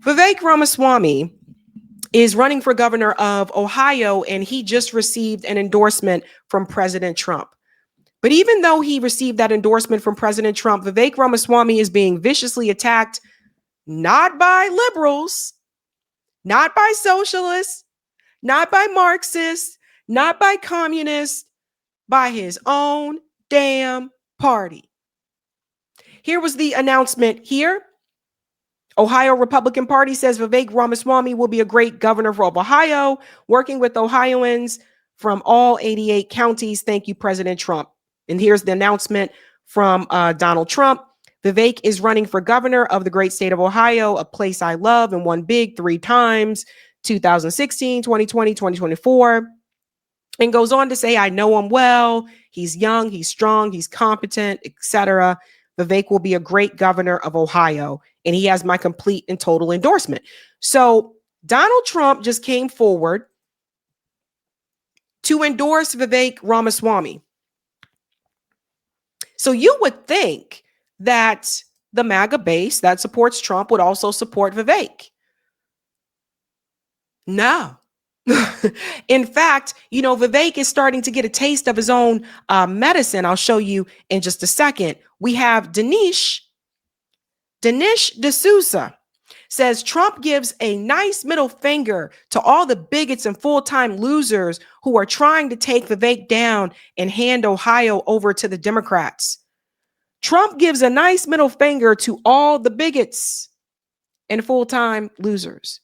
Vivek Ramaswamy is running for governor of Ohio, and he just received an endorsement from President Trump. But even though he received that endorsement from President Trump, Vivek Ramaswamy is being viciously attacked, not by liberals, not by socialists, not by Marxists, not by communists, by his own damn party. Here was the announcement here. Ohio Republican Party says Vivek Ramaswamy will be a great governor for Ohio, working with Ohioans from all 88 counties. Thank you, President Trump. And here's the announcement from Donald Trump. Vivek is running for governor of the great state of Ohio, a place I love and won big 3 times, 2016, 2020, 2024. And goes on to say, I know him well. He's young, he's strong, he's competent, etc. Vivek will be a great governor of Ohio, and he has my complete and total endorsement. So Donald Trump just came forward to endorse Vivek Ramaswamy. So you would think that the MAGA base that supports Trump would also support Vivek. No. In fact, Vivek is starting to get a taste of his own medicine. I'll show you in just a second. We have Dinesh D'Souza says Trump gives a nice middle finger to all the bigots and full-time losers who are trying to take Vivek down and hand Ohio over to the Democrats. Trump gives a nice middle finger to all the bigots and full-time losers.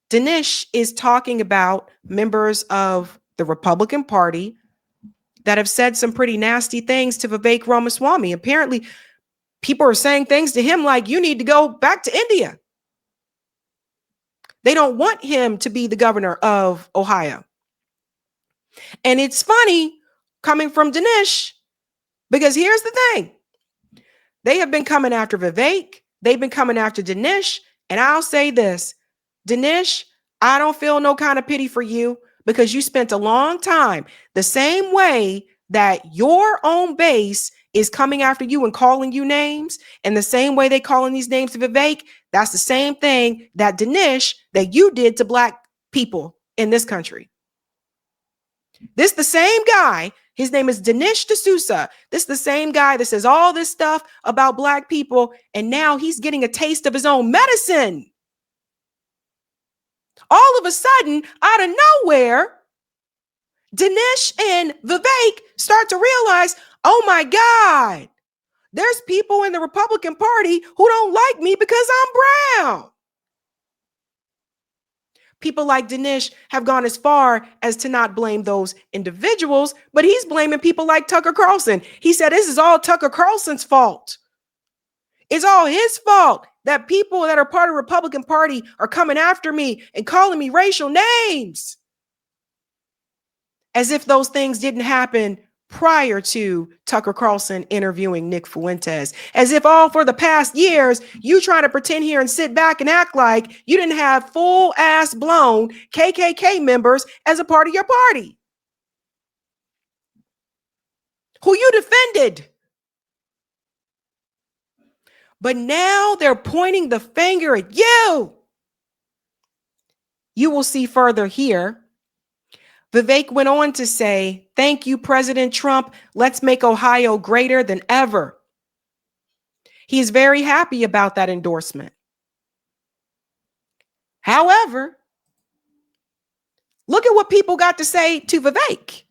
Dinesh is talking about members of the Republican Party that have said some pretty nasty things to Vivek Ramaswamy. Apparently, people are saying things to him like, you need to go back to India. They don't want him to be the governor of Ohio. And it's funny coming from Dinesh, because here's the thing. They have been coming after Vivek. They've been coming after Dinesh. And I'll say this, Dinesh, I don't feel no kind of pity for you, because you spent a long time the same way that your own base is coming after you and calling you names, and the same way they calling these names to Vivek. That's the same thing that Dinesh, that you did to Black people in this country. This the same guy. His name is Dinesh D'Souza. This is the same guy that says all this stuff about Black people, and now he's getting a taste of his own medicine. All of a sudden, out of nowhere, Dinesh and Vivek start to realize, oh my God, there's people in the Republican Party who don't like me because I'm brown. People like Dinesh have gone as far as to not blame those individuals, but he's blaming people like Tucker Carlson. He said, this is all Tucker Carlson's fault. It's all his fault that people that are part of the Republican Party are coming after me and calling me racial names. As if those things didn't happen prior to Tucker Carlson interviewing Nick Fuentes. As if all for the past years, you trying to pretend here and sit back and act like you didn't have full ass blown KKK members as a part of your party, who you defended. But now they're pointing the finger at you. You will see further here. Vivek went on to say, thank you, President Trump. Let's make Ohio greater than ever. He is very happy about that endorsement. However, look at what people got to say to Vivek.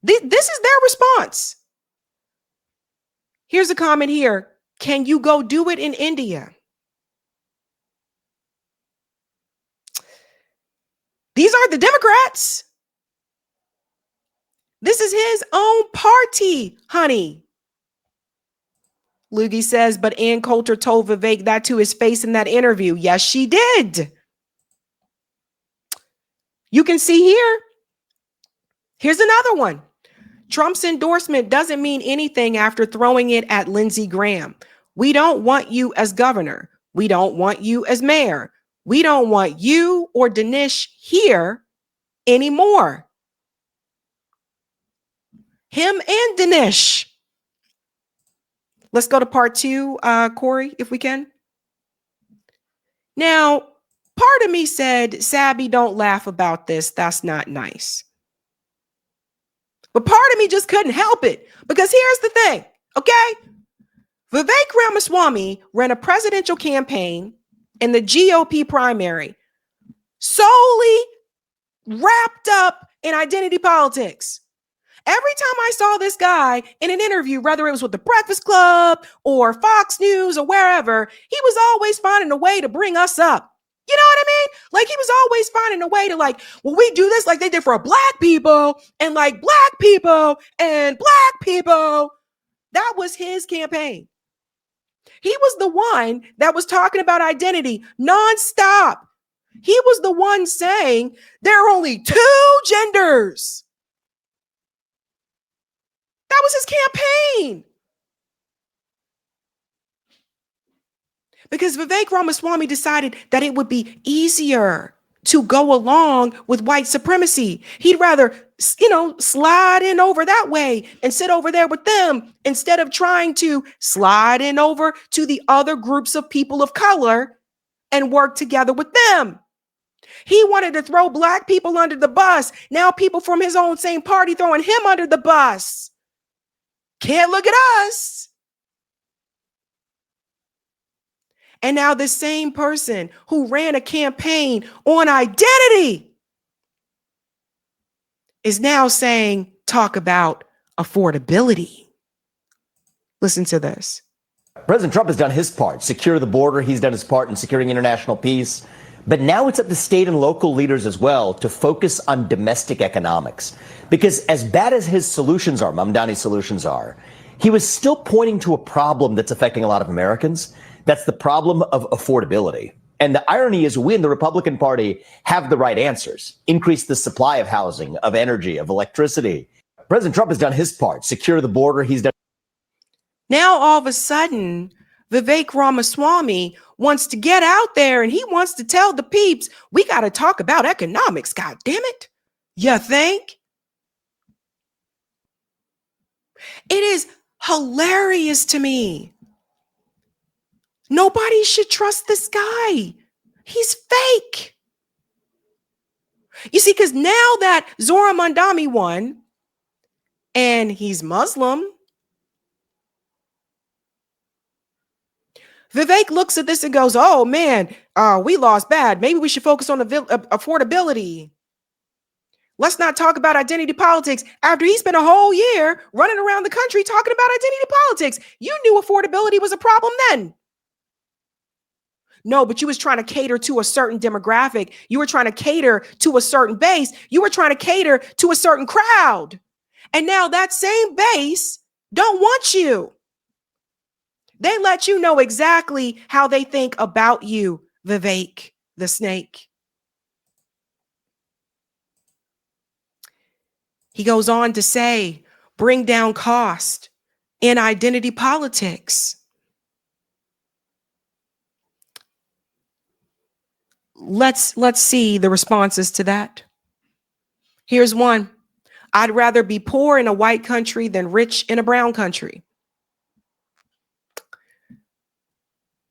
This is their response. Here's a comment here. Can you go do it in India? These are the Democrats. This is his own party, honey. Loogie says, but Ann Coulter told Vivek that to his face in that interview. Yes, she did. You can see here. Here's another one. Trump's endorsement doesn't mean anything after throwing it at Lindsey Graham. We don't want you as governor. We don't want you as mayor. We don't want you or Dinesh here anymore. Him and Dinesh. Let's go to part 2, Corey, if we can. Now, part of me said, Sabby, don't laugh about this. That's not nice. But part of me just couldn't help it, because here's the thing, okay? Vivek Ramaswamy ran a presidential campaign in the GOP primary solely wrapped up in identity politics. Every time I saw this guy in an interview, whether it was with the Breakfast Club or Fox News or wherever, he was always finding a way to bring us up. You know what I mean? Like, he was always finding a way to, like, well, we do this like they did for black people, and like black people and black people. That was his campaign. He was the one that was talking about identity nonstop. He was the one saying there are only two genders. That was his campaign. Because Vivek Ramaswamy decided that it would be easier to go along with white supremacy. He'd rather, slide in over that way and sit over there with them instead of trying to slide in over to the other groups of people of color and work together with them. He wanted to throw black people under the bus. Now people from his own same party throwing him under the bus. Can't look at us. And now the same person who ran a campaign on identity is now saying, talk about affordability. Listen to this. President Trump has done his part, secure the border. He's done his part in securing international peace. But now it's up to state and local leaders as well to focus on domestic economics. Because as bad as his solutions are, Mamdani's solutions are, he was still pointing to a problem that's affecting a lot of Americans. That's the problem of affordability. And the irony is we in the Republican Party have the right answers. Increase the supply of housing, of energy, of electricity. President Trump has done his part, secure the border. He's done. Now, all of a sudden, Vivek Ramaswamy wants to get out there and he wants to tell the peeps, we got to talk about economics. God damn it. You think? It is hilarious to me. Nobody should trust this guy. He's fake. You see, because now that Zora Mandami won and he's Muslim, Vivek looks at this and goes, oh man, we lost bad. Maybe we should focus on affordability. Let's not talk about identity politics after he spent a whole year running around the country talking about identity politics. You knew affordability was a problem then. No, but you was trying to cater to a certain demographic. You were trying to cater to a certain base. You were trying to cater to a certain crowd. And now that same base don't want you. They let you know exactly how they think about you, Vivek the snake. He goes on to say, bring down cost in identity politics. Let's see the responses to that. Here's one. I'd rather be poor in a white country than rich in a brown country.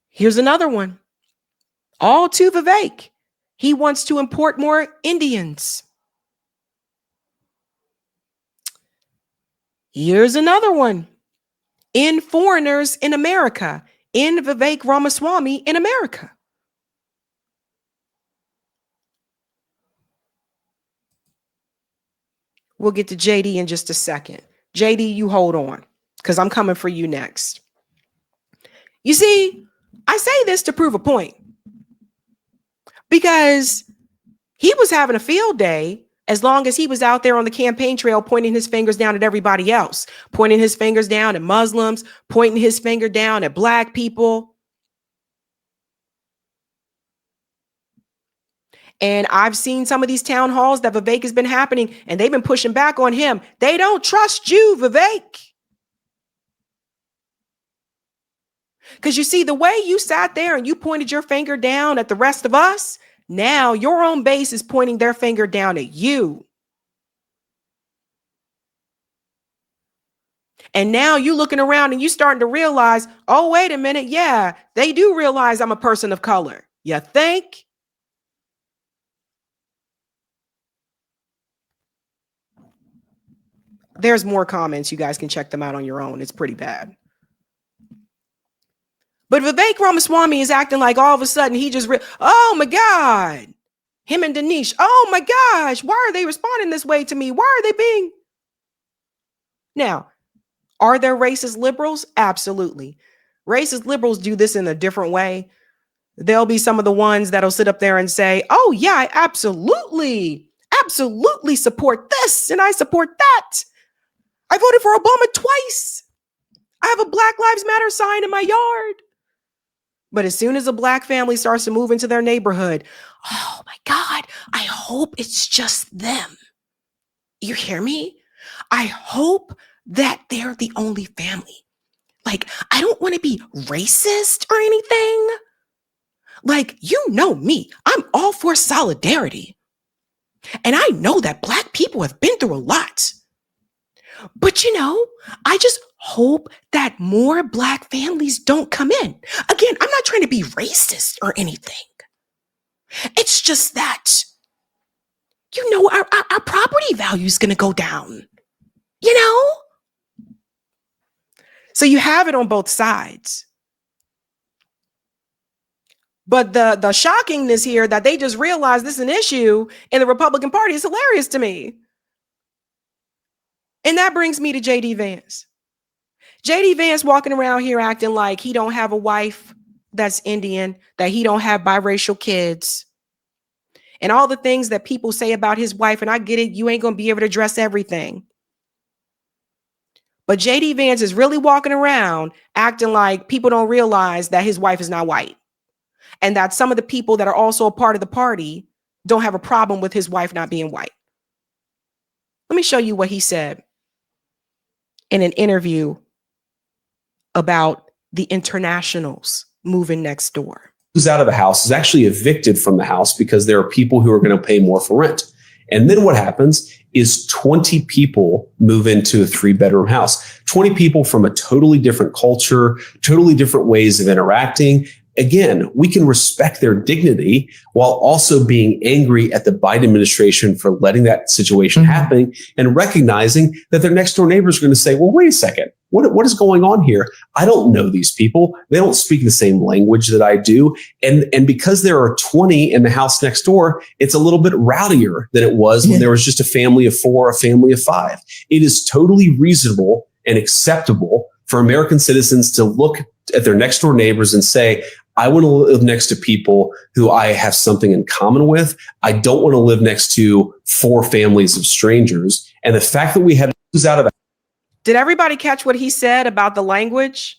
Here's another one. All to Vivek. He wants to import more Indians. Here's another one. In foreigners in America. In Vivek Ramaswamy in America. We'll get to JD in just a second. JD, you hold on, because I'm coming for you next. You see, I say this to prove a point, because he was having a field day as long as he was out there on the campaign trail pointing his fingers down at everybody else, pointing his fingers down at Muslims, pointing his finger down at black people. And I've seen some of these town halls that Vivek has been happening, and they've been pushing back on him. They don't trust you, Vivek. Because you see, the way you sat there and you pointed your finger down at the rest of us, now your own base is pointing their finger down at you. And now you looking around and you starting to realize, oh, wait a minute. Yeah, they do realize I'm a person of color. You think? There's more comments. You guys can check them out on your own. It's pretty bad. But Vivek Ramaswamy is acting like all of a sudden he just, oh my God. Him and Dinesh, oh my gosh, why are they responding this way to me? Why are they being? Now, are there racist liberals? Absolutely. Racist liberals do this in a different way. There'll be some of the ones that'll sit up there and say, oh yeah, I absolutely support this and I support that. I voted for Obama twice. I have a Black Lives Matter sign in my yard. But as soon as a Black family starts to move into their neighborhood, oh my God, I hope it's just them. You hear me? I hope that they're the only family. Like, I don't want to be racist or anything. Like, you know me, I'm all for solidarity. And I know that Black people have been through a lot. But, you know, I just hope that more Black families don't come in. Again, I'm not trying to be racist or anything. It's just that, you know, our property value is going to go down, you know? So you have it on both sides. But the shockingness here that they just realized this is an issue in the Republican Party is hilarious to me. And that brings me to J.D. Vance. J.D. Vance walking around here acting like he don't have a wife that's Indian, that he don't have biracial kids, and all the things that people say about his wife. And I get it, you ain't going to be able to address everything. But J.D. Vance is really walking around acting like people don't realize that his wife is not white, and that some of the people that are also a part of the party don't have a problem with his wife not being white. Let me show you what he said in an interview about the internationals moving next door. Who's out of the house is actually evicted from the house because there are people who are going to pay more for rent. And then what happens is 20 people move into a 3-bedroom house, 20 people from a totally different culture, totally different ways of interacting. Again, we can respect their dignity while also being angry at the Biden administration for letting that situation happen and recognizing that their next door neighbors are going to say, well, wait a second, what is going on here? I don't know these people. They don't speak the same language that I do. And because there are 20 in the house next door, it's a little bit rowdier than it was when there was just a family of 4, a family of 5. It is totally reasonable and acceptable for American citizens to look at their next door neighbors and say, I want to live next to people who I have something in common with. I don't want to live next to 4 families of strangers. And the fact that we had who's out of the Did everybody catch what he said about the language?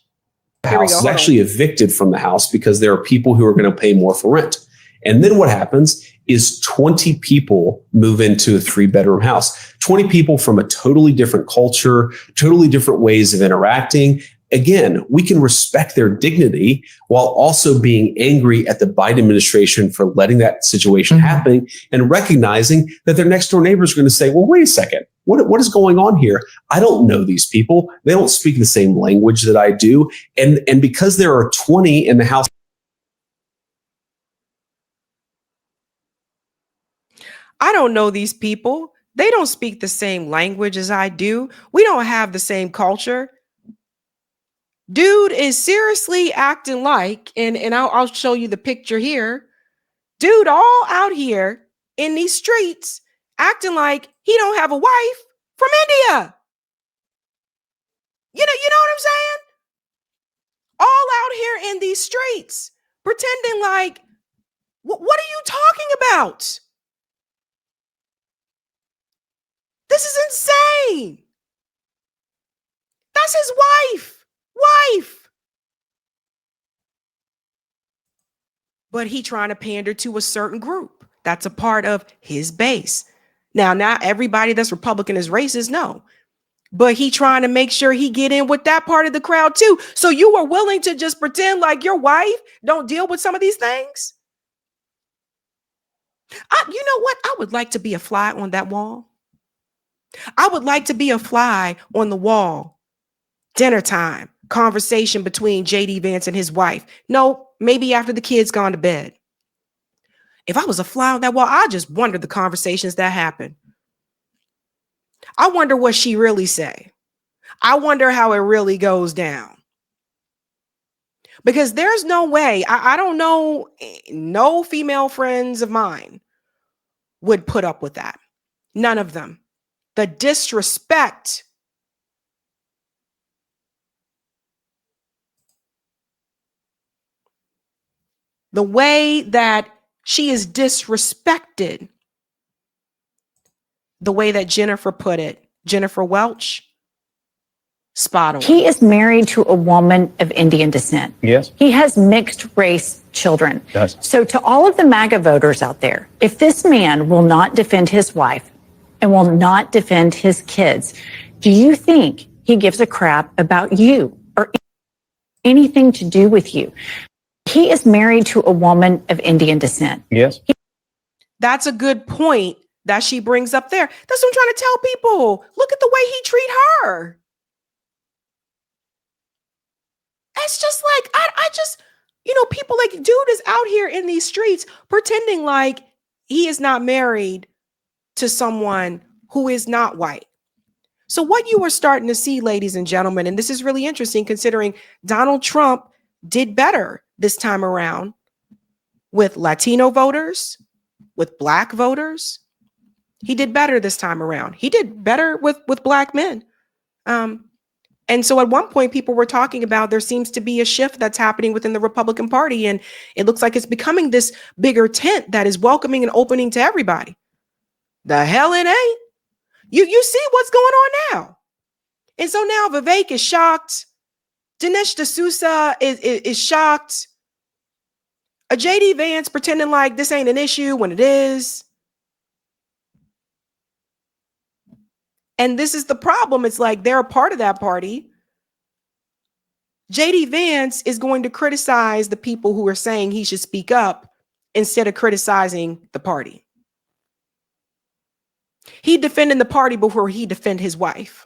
house is actually evicted from the house because there are people who are going to pay more for rent. And then what happens is 20 people move into a 3-bedroom house, 20 people from a totally different culture, totally different ways of interacting. Again, we can respect their dignity while also being angry at the Biden administration for letting that situation happen and recognizing that their next door neighbors are going to say, well, wait a second, what is going on here? I don't know these people. They don't speak the same language that I do. And because there are 20 in the house. I don't know these people. They don't speak the same language as I do. We don't have the same culture. Dude is seriously acting like, and I'll show you the picture here. Dude all out here in these streets acting like he don't have a wife from India. You know what I'm saying? All out here in these streets pretending like, what are you talking about? This is insane. That's his wife. But he trying to pander to a certain group that's a part of his base. Now, not everybody that's Republican is racist, no. But he trying to make sure he get in with that part of the crowd too. So you are willing to just pretend like your wife don't deal with some of these things? You know what? I would like to be a fly on that wall. I would like to be a fly on the wall. Dinner time, conversation between J.D. Vance and his wife. No, maybe after the kids gone to bed. If I was a fly on that wall, I just wonder the conversations that happen. I wonder what she really say. I wonder how it really goes down. Because there's no way, I don't know, no female friends of mine would put up with that. None of them. The disrespect. The way that she is disrespected. The way that Jennifer put it, Jennifer Welch, spot on. He is married to a woman of Indian descent. Yes. He has mixed race children. Yes. So to all of the MAGA voters out there, if this man will not defend his wife and will not defend his kids, do you think he gives a crap about you or anything to do with you? He is married to a woman of Indian descent. Yes. That's a good point that she brings up there. That's what I'm trying to tell people. Look at the way he treat her. It's just like, I just, people like, dude is out here in these streets pretending like he is not married to someone who is not white. So what you are starting to see, ladies and gentlemen, and this is really interesting considering Donald Trump did better this time around with Latino voters, with Black voters. He did better this time around. He did better with Black men. And so at one point, people were talking about there seems to be a shift that's happening within the Republican Party. And it looks like it's becoming this bigger tent that is welcoming and opening to everybody. The hell it ain't. You see what's going on now. And so now Vivek is shocked. Dinesh D'Souza is shocked. A JD Vance pretending like this ain't an issue when it is. And this is the problem. It's like they're a part of that party. JD Vance is going to criticize the people who are saying he should speak up instead of criticizing the party. He defending the party before he defend his wife.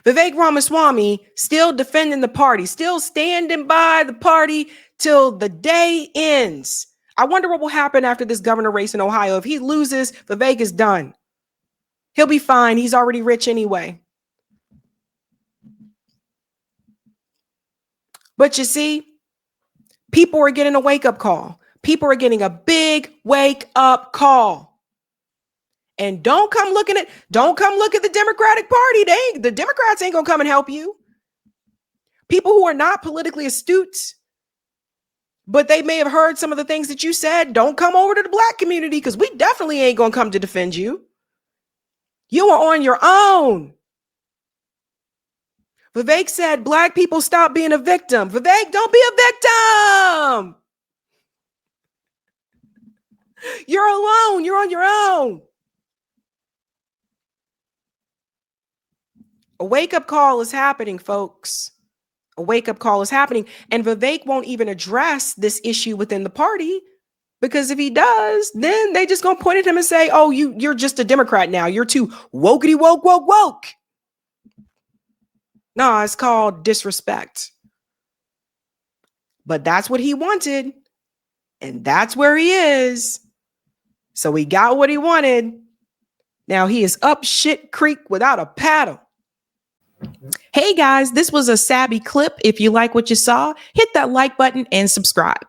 Vivek Ramaswamy still defending the party, still standing by the party till the day ends. I wonder what will happen after this governor race in Ohio. If he loses, Vivek is done. He'll be fine. He's already rich anyway. But you see, people are getting a wake-up call. People are getting a big wake-up call. And don't come look at the Democratic Party. The Democrats ain't gonna come and help you. People who are not politically astute, but they may have heard some of the things that you said, don't come over to the Black community because we definitely ain't gonna come to defend you. You are on your own. Vivek said, Black people stop being a victim. Vivek, don't be a victim. You're alone. You're on your own. A wake-up call is happening, folks. A wake-up call is happening. And Vivek won't even address this issue within the party. Because if he does, then they just gonna point at him and say, oh, you're just a Democrat now. You're too wokety woke. No, it's called disrespect. But that's what he wanted. And that's where he is. So he got what he wanted. Now he is up shit creek without a paddle. Hey guys, this was a Sabby clip. If you like what you saw, hit that like button and subscribe.